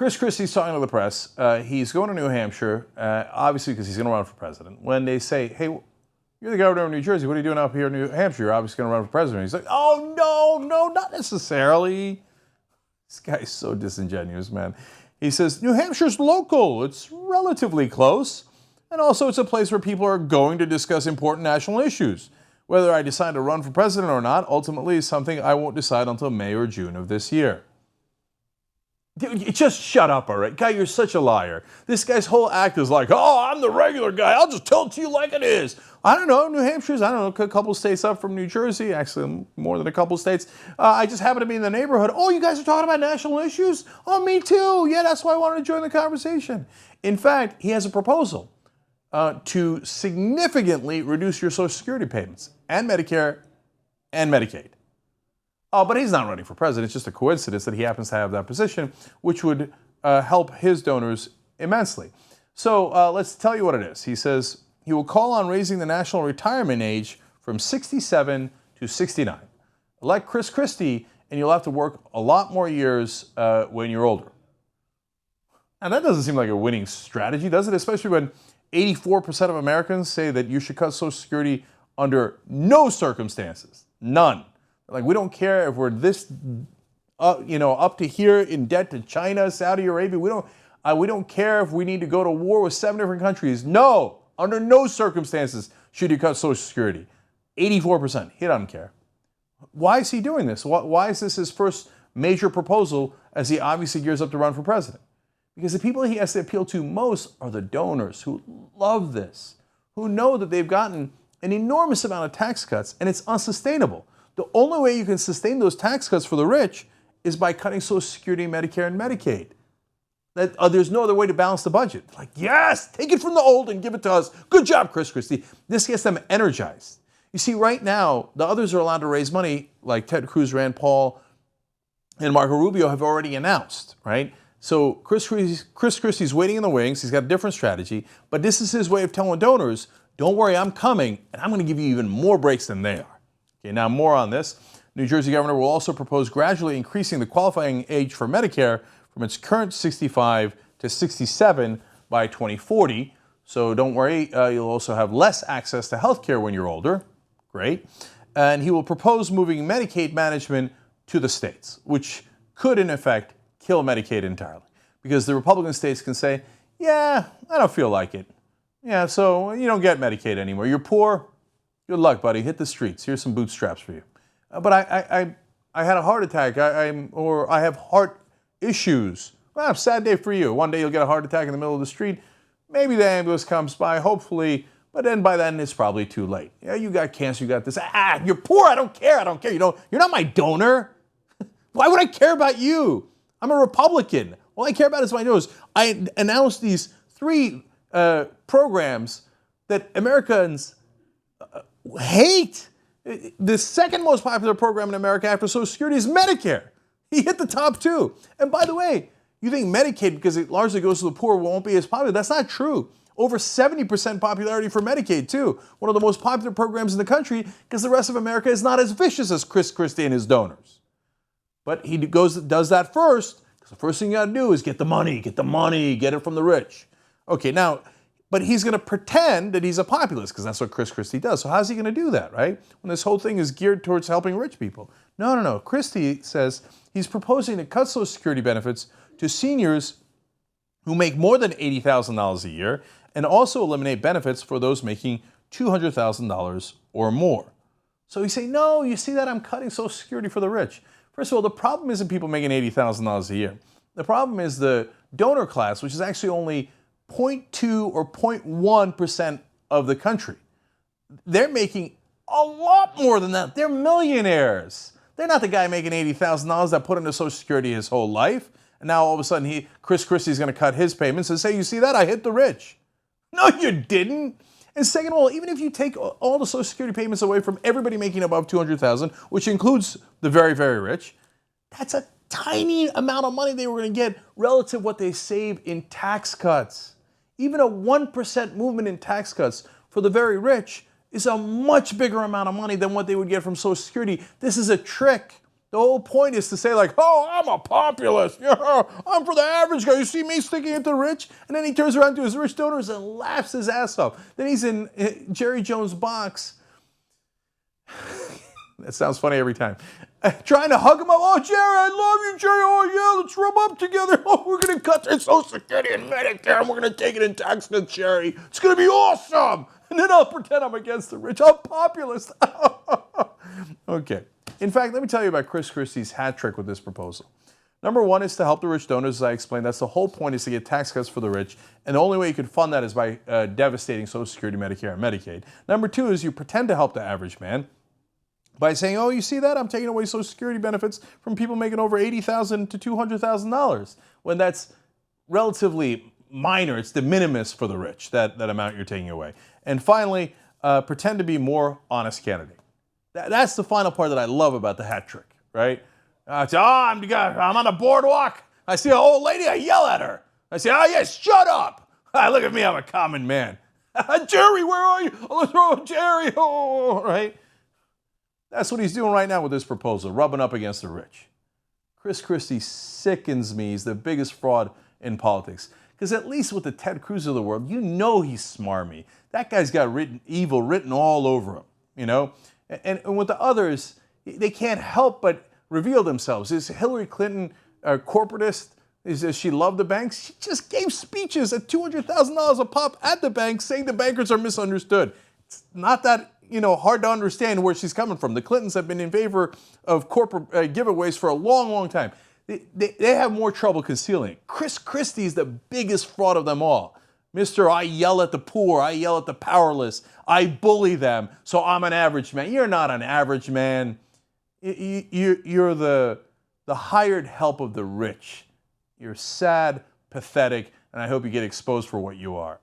Chris Christie's talking to the press. He's going to New Hampshire, obviously because he's going to run for president. When they say, hey, you're the governor of New Jersey, what are you doing up here in New Hampshire? You're obviously going to run for president. He's like, oh, no, not necessarily. This guy's so disingenuous, man. He says, New Hampshire's local. It's relatively close. And also it's a place where people are going to discuss important national issues. Whether I decide to run for president or not, ultimately is something I won't decide until May or June of this year. Dude, just shut up, all right? Guy, you're such a liar. This guy's whole act is like, oh, I'm the regular guy. I'll just tell it to you like it is. I don't know, New Hampshire's, I don't know, a couple states up from New Jersey, actually more than a couple states. I just happen to be in the neighborhood. Oh, you guys are talking about national issues? Oh, me too. Yeah, that's why I wanted to join the conversation. In fact, he has a proposal to significantly reduce your Social Security payments and Medicare and Medicaid. Oh, but he's not running for president. It's just a coincidence that he happens to have that position, which would help his donors immensely. So let's tell you what it is. He says he will call on raising the national retirement age from 67 to 69. Elect Chris Christie, and you'll have to work a lot more years when you're older. And that doesn't seem like a winning strategy, does it? Especially when 84% of Americans say that you should cut Social Security under no circumstances. None. Like, we don't care if we're this, up to here in debt to China, Saudi Arabia. We don't care if we need to go to war with 7 different countries. No, under no circumstances should you cut Social Security. 84%. He doesn't care. Why is he doing this? Why is this his first major proposal as he obviously gears up to run for president? Because the people he has to appeal to most are the donors who love this, who know that they've gotten an enormous amount of tax cuts and it's unsustainable. The only way you can sustain those tax cuts for the rich is by cutting Social Security, Medicare, and Medicaid. There's no other way to balance the budget. Like, yes, take it from the old and give it to us. Good job, Chris Christie. This gets them energized. You see, right now, the others are allowed to raise money, like Ted Cruz, Rand Paul, and Marco Rubio have already announced, right? So Chris Christie's waiting in the wings. He's got a different strategy, but this is his way of telling donors, don't worry, I'm coming, and I'm going to give you even more breaks than they are. Okay, now more on this. New Jersey governor will also propose gradually increasing the qualifying age for Medicare from its current 65 to 67 by 2040. So don't worry, you'll also have less access to health care when you're older. Great. And he will propose moving Medicaid management to the states, which could in effect kill Medicaid entirely. Because the Republican states can say, yeah, I don't feel like it. Yeah, so you don't get Medicaid anymore. You're poor. Good luck, buddy. Hit the streets. Here's some bootstraps for you. But I had a heart attack. I have heart issues. Well, sad day for you. One day you'll get a heart attack in the middle of the street. Maybe the ambulance comes by, hopefully, but then by then it's probably too late. Yeah, you got cancer, you got this. You're poor. I don't care. You know, you're not my donor. Why would I care about you? I'm a Republican. All I care about is my donors. I announced these 3 programs that Americans hate. The second most popular program in America after Social Security is Medicare. He hit the top 2. And by the way, you think Medicaid, because it largely goes to the poor, won't be as popular. That's not true. Over 70% popularity for Medicaid, too. One of the most popular programs in the country because the rest of America is not as vicious as Chris Christie and his donors. But he does that first, because the first thing you got to do is get the money, get it from the rich. Okay, now, but he's going to pretend that he's a populist because that's what Chris Christie does. So how's he going to do that, right? When this whole thing is geared towards helping rich people. No. Christie says he's proposing to cut Social Security benefits to seniors who make more than $80,000 a year and also eliminate benefits for those making $200,000 or more. So he's saying, no, you see that I'm cutting Social Security for the rich. First of all, the problem isn't people making $80,000 a year. The problem is the donor class, which is actually only 0.2 or 0.1% of the country. They're making a lot more than that. They're millionaires. They're not the guy making $80,000 that put into Social Security his whole life. And now all of a sudden Chris Christie's going to cut his payments and say, you see that? I hit the rich. No, you didn't. And second of all, even if you take all the Social Security payments away from everybody making above $200,000, which includes the very, very rich, that's a tiny amount of money they were going to get relative to what they save in tax cuts. Even a 1% movement in tax cuts for the very rich is a much bigger amount of money than what they would get from Social Security. This is a trick The whole point is to say like, oh, I'm a populist. Yeah, I'm for the average guy. You see me sticking it to the rich? And then he turns around to his rich donors and laughs his ass off. Then he's in Jerry Jones' box. That sounds funny every time. Trying to hug him up. Oh, Jerry, I love you, Jerry. Oh, yeah, let's rub up together. Oh, we're going to cut their Social Security and Medicare, and we're going to take it in tax cuts, Jerry. It's going to be awesome. And then I'll pretend I'm against the rich. I'm populist. Okay. In fact, let me tell you about Chris Christie's hat trick with this proposal. Number one is to help the rich donors, as I explained. That's the whole point, is to get tax cuts for the rich. And the only way you can fund that is by devastating Social Security, Medicare, and Medicaid. Number two is you pretend to help the average man by saying, oh, you see that? I'm taking away Social Security benefits from people making over $80,000 to $200,000, when that's relatively minor. It's de minimis for the rich, that amount you're taking away. And finally, pretend to be more honest candidate. That's the final part that I love about the hat trick, right? I'm on the boardwalk. I see an old lady, I yell at her. I say, oh, yes, shut up. Look at me, I'm a common man. Jerry, where are you? Oh, Jerry, oh, right? That's what he's doing right now with this proposal, rubbing up against the rich. Chris Christie sickens me. He's the biggest fraud in politics. Because at least with the Ted Cruz of the world, you know he's smarmy. That guy's got evil written all over him, you know? And with the others, they can't help but reveal themselves. Is Hillary Clinton a corporatist? Does she love the banks? She just gave speeches at $200,000 a pop at the bank saying the bankers are misunderstood. It's not that hard to understand where she's coming from. The Clintons have been in favor of corporate giveaways for a long, long time. They have more trouble concealing it. Chris Christie is the biggest fraud of them all. Mr. I yell at the poor, I yell at the powerless, I bully them, so I'm an average man. You're not an average man. You're the hired help of the rich. You're sad, pathetic, and I hope you get exposed for what you are.